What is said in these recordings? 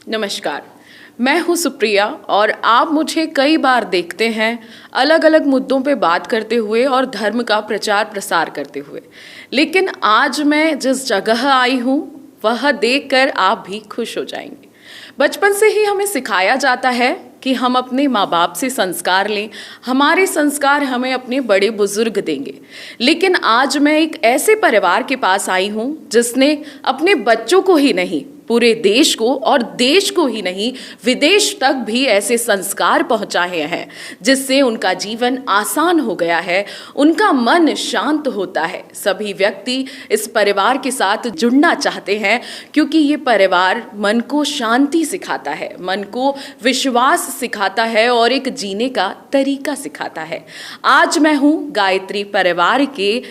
नमस्कार। मैं हूँ सुप्रिया और आप मुझे कई बार देखते हैं अलग अलग मुद्दों पे बात करते हुए और धर्म का प्रचार प्रसार करते हुए। लेकिन आज मैं जिस जगह आई हूँ वह देखकर आप भी खुश हो जाएंगे। बचपन से ही हमें सिखाया जाता है कि हम अपने माँ बाप से संस्कार लें, हमारे संस्कार हमें अपने बड़े बुजुर्ग देंगे। लेकिन आज मैं एक ऐसे परिवार के पास आई हूँ जिसने अपने बच्चों को ही नहीं, पूरे देश को, और देश को ही नहीं विदेश तक भी ऐसे संस्कार पहुंचाए हैं जिससे उनका जीवन आसान हो गया है, उनका मन शांत होता है। सभी व्यक्ति इस परिवार के साथ जुड़ना चाहते हैं क्योंकि ये परिवार मन को शांति सिखाता है, मन को विश्वास सिखाता है और एक जीने का तरीका सिखाता है। आज मैं हूँ गायत्री परिवार के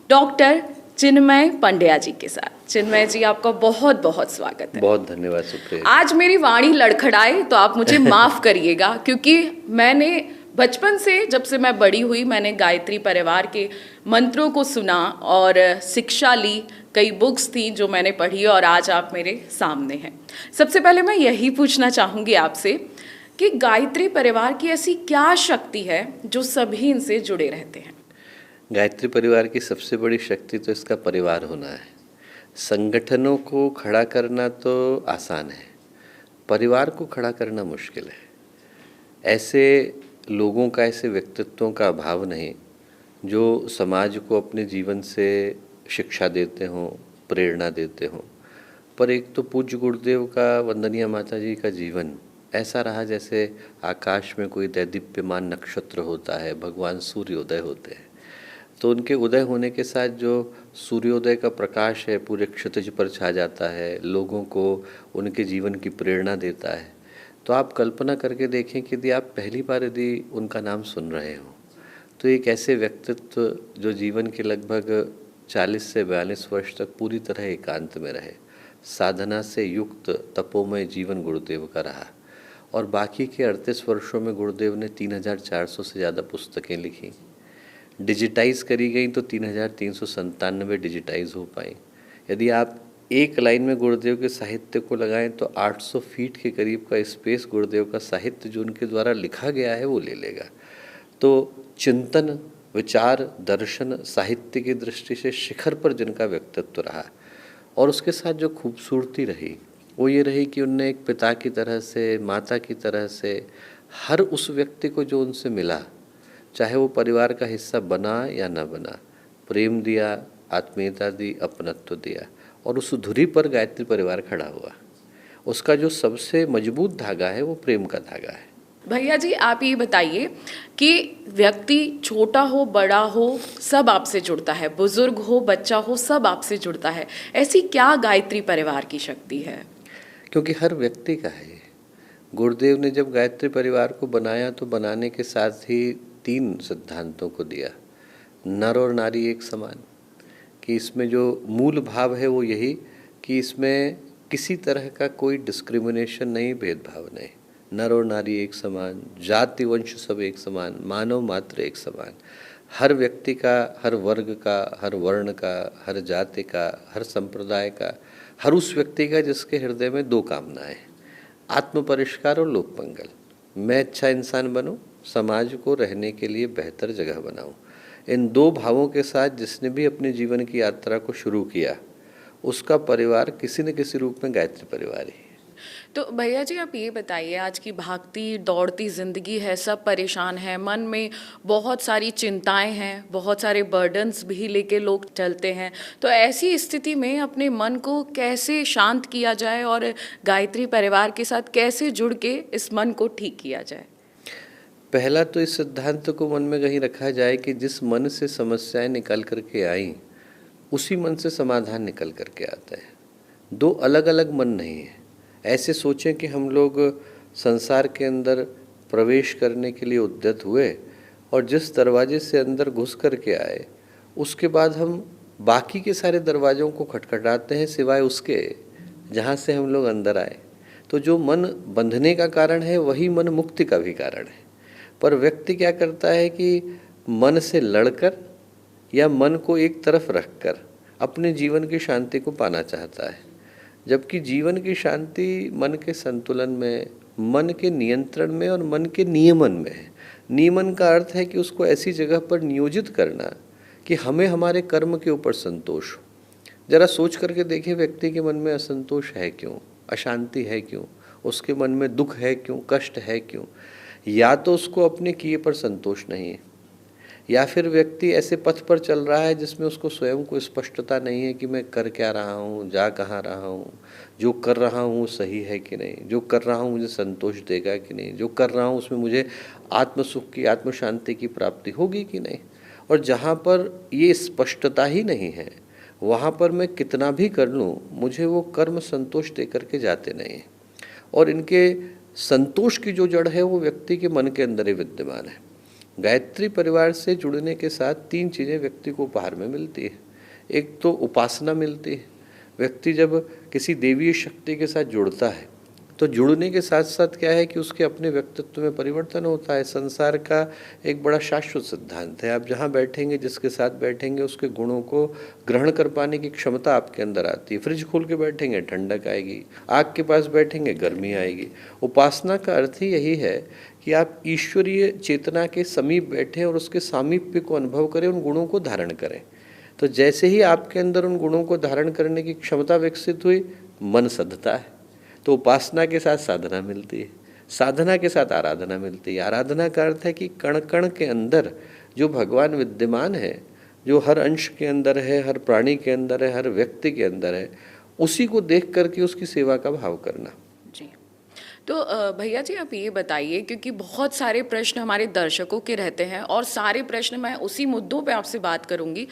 डॉक्टर चिन्मय पंड्या जी के साथ। चिन्मय जी, आपका बहुत बहुत स्वागत है। बहुत धन्यवाद सुप्रिया। आज मेरी वाणी लड़खड़ाए तो आप मुझे माफ करिएगा, क्योंकि मैंने बचपन से, जब से मैं बड़ी हुई, मैंने गायत्री परिवार के मंत्रों को सुना और शिक्षा ली। कई बुक्स थी जो मैंने पढ़ी और आज आप मेरे सामने हैं। सबसे पहले मैं यही पूछना चाहूँगी आपसे कि गायत्री परिवार की ऐसी क्या शक्ति है जो सभी इनसे जुड़े रहते हैं? गायत्री परिवार की सबसे बड़ी शक्ति तो इसका परिवार होना है। संगठनों को खड़ा करना तो आसान है, परिवार को खड़ा करना मुश्किल है। ऐसे लोगों का, ऐसे व्यक्तित्वों का अभाव नहीं जो समाज को अपने जीवन से शिक्षा देते हों, प्रेरणा देते हों। पर एक तो पूज्य गुरुदेव का, वंदनीय माता जी का जीवन ऐसा रहा जैसे आकाश में कोई दैदीप्यमान नक्षत्र होता है, भगवान सूर्योदय होते हैं। तो उनके उदय होने के साथ जो सूर्योदय का प्रकाश है पूरे क्षितिज पर छा जाता है, लोगों को उनके जीवन की प्रेरणा देता है। तो आप कल्पना करके देखें कि यदि आप पहली बार यदि उनका नाम सुन रहे हो तो एक ऐसे व्यक्तित्व जो जीवन के लगभग 40 से 42 वर्ष तक पूरी तरह एकांत में रहे, साधना से युक्त तपोमय जीवन गुरुदेव का रहा, और बाकी के 38 वर्षों में गुरुदेव ने 3400 से ज़्यादा पुस्तकें लिखी, डिजिटाइज करी गई तो 3397 डिजिटाइज हो पाई। यदि आप एक लाइन में गुरुदेव के साहित्य को लगाएं तो 800 फीट के करीब का स्पेस गुरुदेव का साहित्य जो उनके द्वारा लिखा गया है वो ले लेगा। तो चिंतन, विचार, दर्शन, साहित्य की दृष्टि से शिखर पर जिनका व्यक्तित्व रहा, और उसके साथ जो खूबसूरती रही वो ये रही कि उनने एक पिता की तरह से, माता की तरह से हर उस व्यक्ति को जो उनसे मिला, चाहे वो परिवार का हिस्सा बना या ना बना, प्रेम दिया, आत्मीयता दी, अपनत्व दिया, और उस धुरी पर गायत्री परिवार खड़ा हुआ। उसका जो सबसे मजबूत धागा है वो प्रेम का धागा है। भैया जी, आप ये बताइए कि व्यक्ति छोटा हो, बड़ा हो, सब आपसे जुड़ता है, बुजुर्ग हो, बच्चा हो, सब आपसे जुड़ता है। ऐसी क्या गायत्री परिवार की शक्ति है? क्योंकि हर व्यक्ति का है। गुरुदेव ने जब गायत्री परिवार को बनाया तो बनाने के साथ ही 3 सिद्धांतों को दिया। नर और नारी एक समान, कि इसमें जो मूल भाव है वो यही कि इसमें किसी तरह का कोई डिस्क्रिमिनेशन नहीं, भेदभाव नहीं। नर और नारी एक समान, जाति वंश सब एक समान, मानव मात्र एक समान। हर व्यक्ति का, हर वर्ग का, हर वर्ण का, हर जाति का, हर संप्रदाय का, हर उस व्यक्ति का जिसके हृदय में 2 कामनाएं, आत्म परिष्कार और लोक मंगल। मैं अच्छा इंसान बनूं, समाज को रहने के लिए बेहतर जगह बनाऊं। इन 2 भावों के साथ जिसने भी अपने जीवन की यात्रा को शुरू किया उसका परिवार किसी न किसी रूप में गायत्री परिवार ही है। तो भैया जी, आप ये बताइए, आज की भागती दौड़ती ज़िंदगी है, सब परेशान हैं, मन में बहुत सारी चिंताएं हैं, बहुत सारे बर्डन्स भी लेके लोग चलते हैं। तो ऐसी स्थिति में अपने मन को कैसे शांत किया जाए और गायत्री परिवार के साथ कैसे जुड़ के इस मन को ठीक किया जाए? पहला तो इस सिद्धांत को मन में कहीं रखा जाए कि जिस मन से समस्याएं निकल करके आई उसी मन से समाधान निकल करके आता है। 2 अलग अलग मन नहीं है। ऐसे सोचें कि हम लोग संसार के अंदर प्रवेश करने के लिए उद्यत हुए और जिस दरवाजे से अंदर घुस करके आए उसके बाद हम बाकी के सारे दरवाज़ों को खटखटाते हैं सिवाय उसके जहाँ से हम लोग अंदर आए। तो जो मन बंधने का कारण है वही मन मुक्ति का भी कारण है। पर व्यक्ति क्या करता है कि मन से लड़कर या मन को एक तरफ रखकर अपने जीवन की शांति को पाना चाहता है। जबकि जीवन की शांति मन के संतुलन में, मन के नियंत्रण में और मन के नियमन में है। नियमन का अर्थ है कि उसको ऐसी जगह पर नियोजित करना कि हमें हमारे कर्म के ऊपर संतोष हो। जरा सोच करके देखिए, व्यक्ति के मन में असंतोष है क्यों, अशांति है क्यों, उसके मन में दुख है क्यों, कष्ट है क्यों? या तो उसको अपने किए पर संतोष नहीं है, या फिर व्यक्ति ऐसे पथ पर चल रहा है जिसमें उसको स्वयं को स्पष्टता नहीं है कि मैं कर क्या रहा हूँ, जा कहाँ रहा हूँ, जो कर रहा हूँ सही है कि नहीं, जो कर रहा हूँ मुझे संतोष देगा कि नहीं, जो कर रहा हूँ उसमें मुझे आत्म सुख की, आत्म शांति की प्राप्ति होगी कि नहीं। और जहाँ पर ये स्पष्टता ही नहीं है, वहाँ पर मैं कितना भी कर लूँ, मुझे वो कर्म संतोष दे करके जाते नहीं हैं। और इनके संतोष की जो जड़ है वो व्यक्ति के मन के अंदर ही विद्यमान है। गायत्री परिवार से जुड़ने के साथ 3 चीज़ें व्यक्ति को उपहार में मिलती है। एक तो उपासना मिलती है। व्यक्ति जब किसी देवीय शक्ति के साथ जुड़ता है तो जुड़ने के साथ साथ क्या है कि उसके अपने व्यक्तित्व में परिवर्तन होता है। संसार का एक बड़ा शाश्वत सिद्धांत है, आप जहाँ बैठेंगे, जिसके साथ बैठेंगे, उसके गुणों को ग्रहण कर पाने की क्षमता आपके अंदर आती है। फ्रिज खोल के बैठेंगे, ठंडक आएगी, आग के पास बैठेंगे, गर्मी आएगी। उपासना का अर्थ ही यही है कि आप ईश्वरीय चेतना के समीप बैठें और उसके सामीप्य को अनुभव करें, उन गुणों को धारण करें। तो जैसे ही आपके अंदर उन गुणों को धारण करने की क्षमता विकसित हुई, मन सधता है। तो उपासना के साथ साधना मिलती है, साधना के साथ आराधना मिलती है। आराधना का अर्थ है कि कण कण के अंदर जो भगवान विद्यमान है, जो हर अंश के अंदर है, हर प्राणी के अंदर है, हर व्यक्ति के अंदर है, उसी को देख करके उसकी सेवा का भाव करना। जी, तो भैया जी आप ये बताइए, क्योंकि बहुत सारे प्रश्न हमारे दर्शकों के रहते हैं और सारे प्रश्न मैं उसी मुद्दों पे आपसे बात करूंगी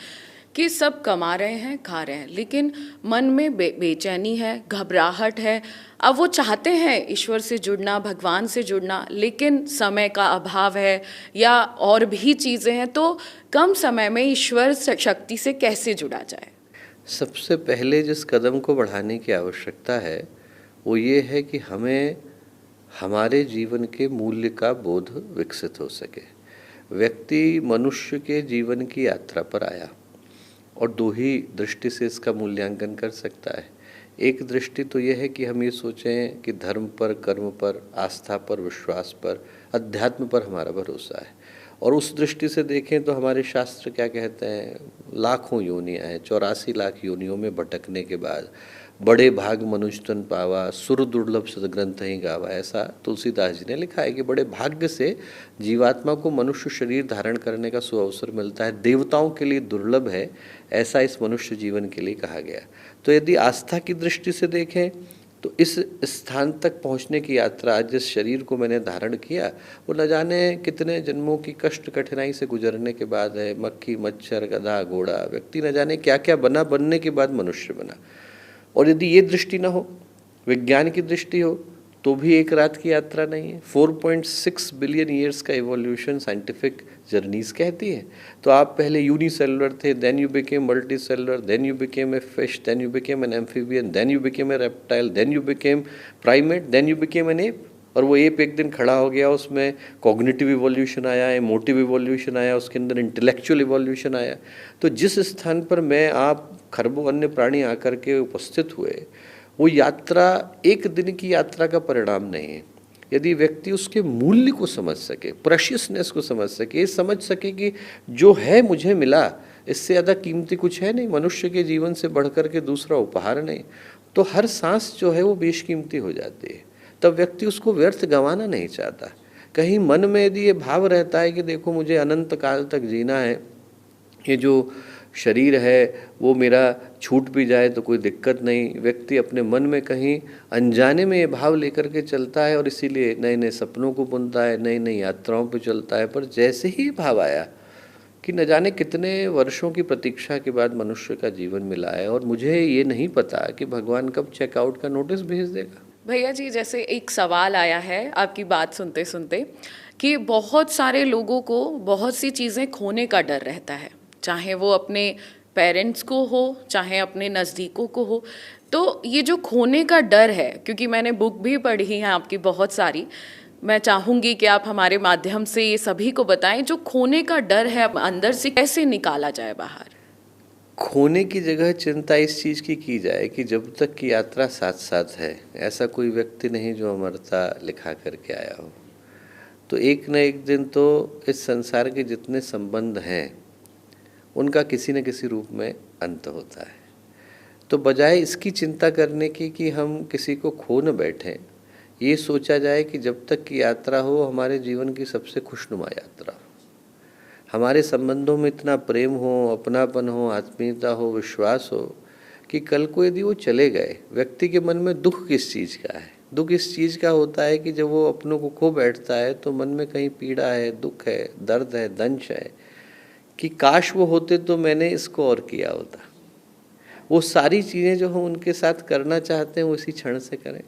कि सब कमा रहे हैं, खा रहे हैं, लेकिन मन में बेचैनी है, घबराहट है। अब वो चाहते हैं ईश्वर से जुड़ना, भगवान से जुड़ना, लेकिन समय का अभाव है या और भी चीज़ें हैं। तो कम समय में ईश्वर शक्ति से कैसे जुड़ा जाए? सबसे पहले जिस कदम को बढ़ाने की आवश्यकता है वो ये है कि हमें हमारे जीवन के मूल्य का बोध विकसित हो सके। व्यक्ति मनुष्य के जीवन की यात्रा पर आया और 2 ही दृष्टि से इसका मूल्यांकन कर सकता है। एक दृष्टि तो यह है कि हम ये सोचें कि धर्म पर, कर्म पर, आस्था पर, विश्वास पर, अध्यात्म पर हमारा भरोसा है। और उस दृष्टि से देखें तो हमारे शास्त्र क्या कहते हैं, लाखों योनियाँ हैं, 84 लाख योनियों में भटकने के बाद बड़े भाग मनुष्य तन पावा, सुर दुर्लभ सदग्रंथ ही गावा। ऐसा तुलसीदास जी ने लिखा है कि बड़े भाग्य से जीवात्मा को मनुष्य शरीर धारण करने का सुअवसर मिलता है। देवताओं के लिए दुर्लभ है, ऐसा इस मनुष्य जीवन के लिए कहा गया। तो यदि आस्था की दृष्टि से देखें तो इस स्थान तक पहुंचने की यात्रा, आज जिस शरीर को मैंने धारण किया, वो न जाने कितने जन्मों की कष्ट कठिनाई से गुजरने के बाद है। मक्खी, मच्छर, गधा, घोड़ा, व्यक्ति न जाने क्या क्या बना, बनने के बाद मनुष्य बना। और यदि ये दृष्टि ना हो, विज्ञान की दृष्टि हो, तो भी एक रात की यात्रा नहीं है। 4.6 बिलियन ईयर्स का इवोल्यूशन साइंटिफिक जर्नीज कहती है। तो आप पहले यूनिसेलुलर थे, then you became multi cellular, then you became a fish, then you became an amphibian, then you became a reptile, then you became primate, then you became an ape. और वो ape एक दिन खड़ा हो गया, उसमें cognitive evolution आया, emotive evolution आया, उसके अंदर इंटेलेक्चुअल इवोल्यूशन आया। तो जिस स्थान पर मैं, आप, खरबों अन्य प्राणी आकर के उपस्थित हुए, वो यात्रा एक दिन की यात्रा का परिणाम नहीं है। यदि व्यक्ति उसके मूल्य को समझ सके, प्रेशियसनेस को समझ सके, समझ सके कि जो है मुझे मिला, इससे ज़्यादा कीमती कुछ है नहीं, मनुष्य के जीवन से बढ़कर के दूसरा उपहार नहीं, तो हर सांस जो है वो बेशकीमती हो जाती है। तब व्यक्ति उसको व्यर्थ गंवाना नहीं चाहता। कहीं मन में यदि ये भाव रहता है कि देखो मुझे अनंत काल तक जीना है, ये जो शरीर है वो मेरा छूट भी जाए तो कोई दिक्कत नहीं, व्यक्ति अपने मन में कहीं अनजाने में ये भाव लेकर के चलता है और इसीलिए नए नए सपनों को बुनता है, नई नई यात्राओं पे चलता है। पर जैसे ही भाव आया कि न जाने कितने वर्षों की प्रतीक्षा के बाद मनुष्य का जीवन मिला है और मुझे ये नहीं पता कि भगवान कब चेकआउट का नोटिस भेज देगा। भैया जी, जैसे एक सवाल आया है आपकी बात सुनते सुनते कि बहुत सारे लोगों को बहुत सी चीज़ें खोने का डर रहता है, चाहे वो अपने पेरेंट्स को हो, चाहे अपने नज़दीकों को हो। तो ये जो खोने का डर है, क्योंकि मैंने बुक भी पढ़ी है आपकी बहुत सारी, मैं चाहूँगी कि आप हमारे माध्यम से ये सभी को बताएं, जो खोने का डर है अंदर से कैसे निकाला जाए बाहर। खोने की जगह चिंता इस चीज़ की जाए कि जब तक की यात्रा साथ साथ है, ऐसा कोई व्यक्ति नहीं जो अमरता लिखा करके आया हो। तो एक न एक दिन तो इस संसार के जितने संबंध हैं उनका किसी न किसी रूप में अंत होता है। तो बजाय इसकी चिंता करने की कि हम किसी को खो न बैठें, ये सोचा जाए कि जब तक की यात्रा हो हमारे जीवन की सबसे खुशनुमा यात्रा हो, हमारे संबंधों में इतना प्रेम हो, अपनापन हो, आत्मीयता हो, विश्वास हो कि कल को यदि वो चले गए, व्यक्ति के मन में दुख किस चीज़ का है? दुख इस चीज़ का होता है कि जब वो अपनों को खो बैठता है तो मन में कहीं पीड़ा है, दुख है, दर्द है, दंश है कि काश वो होते तो मैंने इसको और किया होता। वो सारी चीज़ें जो हम उनके साथ करना चाहते हैं वो इसी क्षण से करें।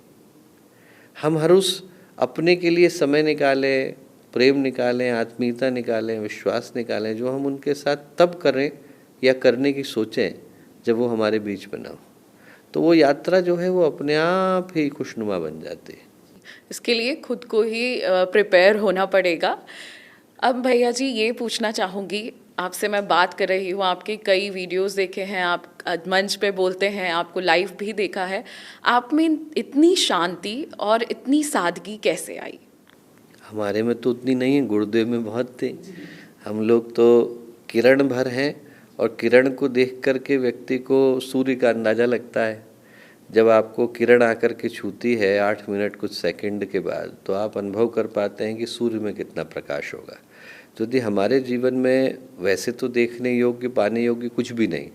हम हर उस अपने के लिए समय निकालें, प्रेम निकालें, आत्मीयता निकालें, विश्वास निकालें जो हम उनके साथ तब करें या करने की सोचें जब वो हमारे बीच में ना हो। तो वो यात्रा जो है वो अपने आप ही खुशनुमा बन जाती है। इसके लिए खुद को ही प्रिपेयर होना पड़ेगा। अब भैया जी ये पूछना चाहूँगी, आपसे मैं बात कर रही हूँ, आपके कई वीडियोस देखे हैं, आप मंच पे बोलते हैं, आपको लाइव भी देखा है। आप में इतनी शांति और इतनी सादगी कैसे आई? हमारे में तो उतनी नहीं है, गुरुदेव में बहुत थी। हम लोग तो किरण भर हैं और किरण को देख कर के व्यक्ति को सूर्य का अंदाज़ा लगता है। जब आपको किरण आकर के छूती है 8 मिनट कुछ सेकंड के बाद, तो आप अनुभव कर पाते हैं कि सूर्य में कितना प्रकाश होगा। तो यदि हमारे जीवन में वैसे तो देखने योग्य, पाने योग्य कुछ भी नहीं,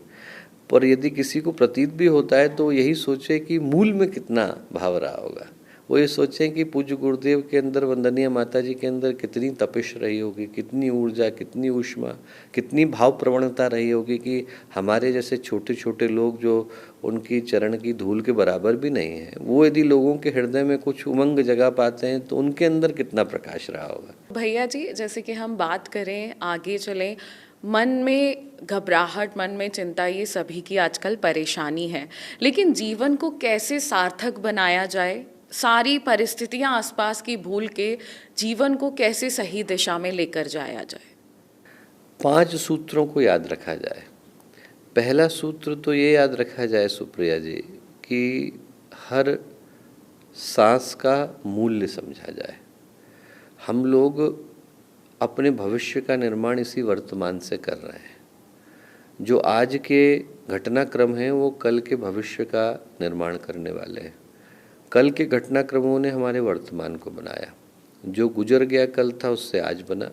पर यदि किसी को प्रतीत भी होता है तो यही सोचे कि मूल में कितना भाव रहा होगा। वो ये सोचें कि पूज्य गुरुदेव के अंदर, वंदनीय माता जी के अंदर कितनी तपिश रही होगी, कितनी ऊर्जा, कितनी ऊष्मा, कितनी भाव प्रवणता रही होगी कि हमारे जैसे छोटे छोटे लोग जो उनकी चरण की धूल के बराबर भी नहीं है, वो यदि लोगों के हृदय में कुछ उमंग जगा पाते हैं तो उनके अंदर कितना प्रकाश रहा होगा। भैया जी जैसे कि हम बात करें, आगे चलें, मन में घबराहट, मन में चिंता, ये सभी की आजकल परेशानी है, लेकिन जीवन को कैसे सार्थक बनाया जाए? सारी परिस्थितियां आसपास की भूल के जीवन को कैसे सही दिशा में लेकर जाया जाए? 5 सूत्रों को याद रखा जाए। पहला सूत्र तो ये याद रखा जाए सुप्रिया जी कि हर सांस का मूल्य समझा जाए। हम लोग अपने भविष्य का निर्माण इसी वर्तमान से कर रहे हैं। जो आज के घटनाक्रम हैं वो कल के भविष्य का निर्माण करने वाले हैं। कल के घटनाक्रमों ने हमारे वर्तमान को बनाया। जो गुजर गया कल था उससे आज बना,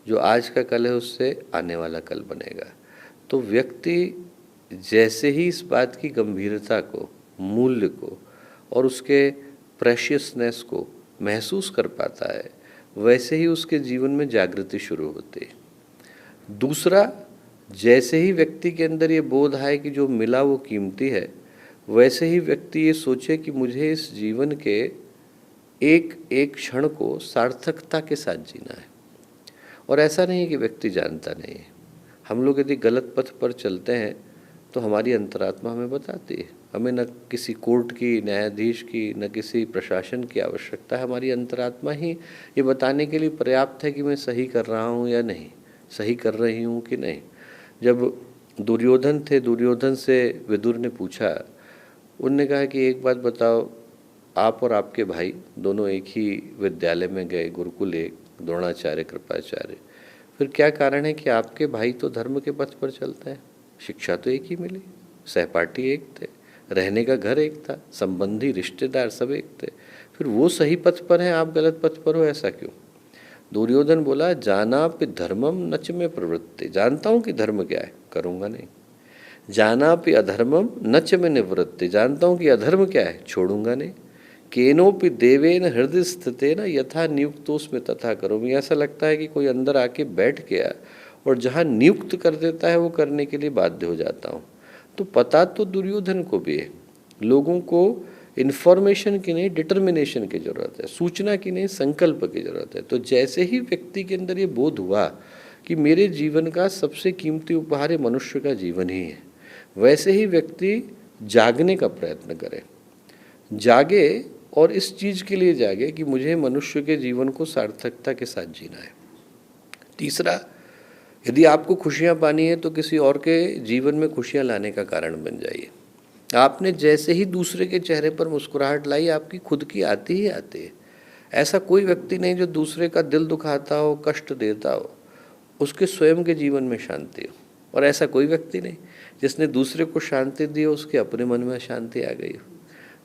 जो आज का कल है उससे आने वाला कल बनेगा। तो व्यक्ति जैसे ही इस बात की गंभीरता को, मूल्य को और उसके प्रेशियसनेस को महसूस कर पाता है, वैसे ही उसके जीवन में जागृति शुरू होती है। दूसरा, जैसे ही व्यक्ति के अंदर ये बोध आए कि जो मिला वो कीमती है, वैसे ही व्यक्ति ये सोचे कि मुझे इस जीवन के एक एक क्षण को सार्थकता के साथ जीना है। और ऐसा नहीं है कि व्यक्ति जानता नहीं है। हम लोग यदि गलत पथ पर चलते हैं तो हमारी अंतरात्मा हमें बताती है। हमें न किसी कोर्ट की, न्यायाधीश की, न किसी प्रशासन की आवश्यकता है। हमारी अंतरात्मा ही ये बताने के लिए पर्याप्त है कि मैं सही कर रहा हूँ या नहीं, सही कर रही हूँ कि नहीं। जब दुर्योधन थे, दुर्योधन से विदुर ने पूछा, उनने कहा कि एक बात बताओ, आप और आपके भाई दोनों एक ही विद्यालय में गए, गुरुकुल एक, द्रोणाचार्य, कृपाचार्य, फिर क्या कारण है कि आपके भाई तो धर्म के पथ पर चलते हैं, शिक्षा तो एक ही मिली, सहपाठी एक थे, रहने का घर एक था, संबंधी रिश्तेदार सब एक थे, फिर वो सही पथ पर हैं, आप गलत पथ पर हो, ऐसा क्यों? दुर्योधन बोला, जानापि धर्मम नच में प्रवृत्ति, जानता हूँ कि धर्म क्या है, करूँगा नहीं। जानापि अधर्मम नच में निवृत्ति, जानता हूँ कि अधर्म क्या है, छोड़ूंगा नहीं। केनोपि देवेन हृदय स्थितेन यथा नियुक्तोस्मि तथा करोमि, ऐसा लगता है कि कोई अंदर आके बैठ गया और जहाँ नियुक्त कर देता है वो करने के लिए बाध्य हो जाता हूँ। तो पता तो दुर्योधन को भी है, लोगों को इन्फॉर्मेशन की नहीं, डिटर्मिनेशन की ज़रूरत है, सूचना की नहीं, संकल्प की ज़रूरत है। तो जैसे ही व्यक्ति के अंदर ये बोध हुआ कि मेरे जीवन का सबसे कीमती उपहार है मनुष्य का जीवन ही है, वैसे ही व्यक्ति जागने का प्रयत्न करे, जागे और इस चीज़ के लिए जागे कि मुझे मनुष्य के जीवन को सार्थकता के साथ जीना है। तीसरा, यदि आपको खुशियाँ पानी है तो किसी और के जीवन में खुशियाँ लाने का कारण बन जाइए। आपने जैसे ही दूसरे के चेहरे पर मुस्कुराहट लाई, आपकी खुद की आती ही आती है। ऐसा कोई व्यक्ति नहीं जो दूसरे का दिल दुखाता हो, कष्ट देता हो, उसके स्वयं के जीवन में शांति हो। और ऐसा कोई व्यक्ति नहीं जिसने दूसरे को शांति दी हो, उसके अपने मन में शांति आ गई हो।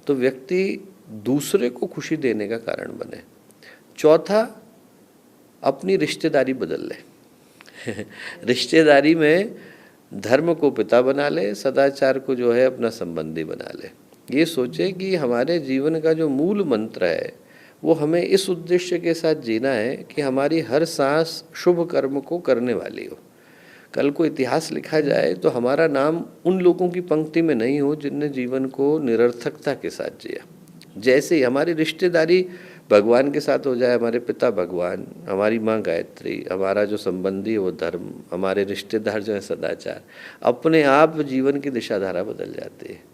तो व्यक्ति दूसरे को खुशी देने का कारण बने। चौथा, अपनी रिश्तेदारी बदल ले। रिश्तेदारी में धर्म को पिता बना ले, सदाचार को जो है अपना संबंधी बना ले। ये सोचे कि हमारे जीवन का जो मूल मंत्र है वो हमें इस उद्देश्य के साथ जीना है कि हमारी हर सांस शुभ कर्म को करने वाली हो। कल को इतिहास लिखा जाए तो हमारा नाम उन लोगों की पंक्ति में नहीं हो जिनने जीवन को निरर्थकता के साथ जिया। जैसे ही हमारी रिश्तेदारी भगवान के साथ हो जाए, हमारे पिता भगवान, हमारी माँ गायत्री, हमारा जो संबंधी है वो धर्म, हमारे रिश्तेदार जो है सदाचार, अपने आप जीवन की दिशाधारा बदल जाती है।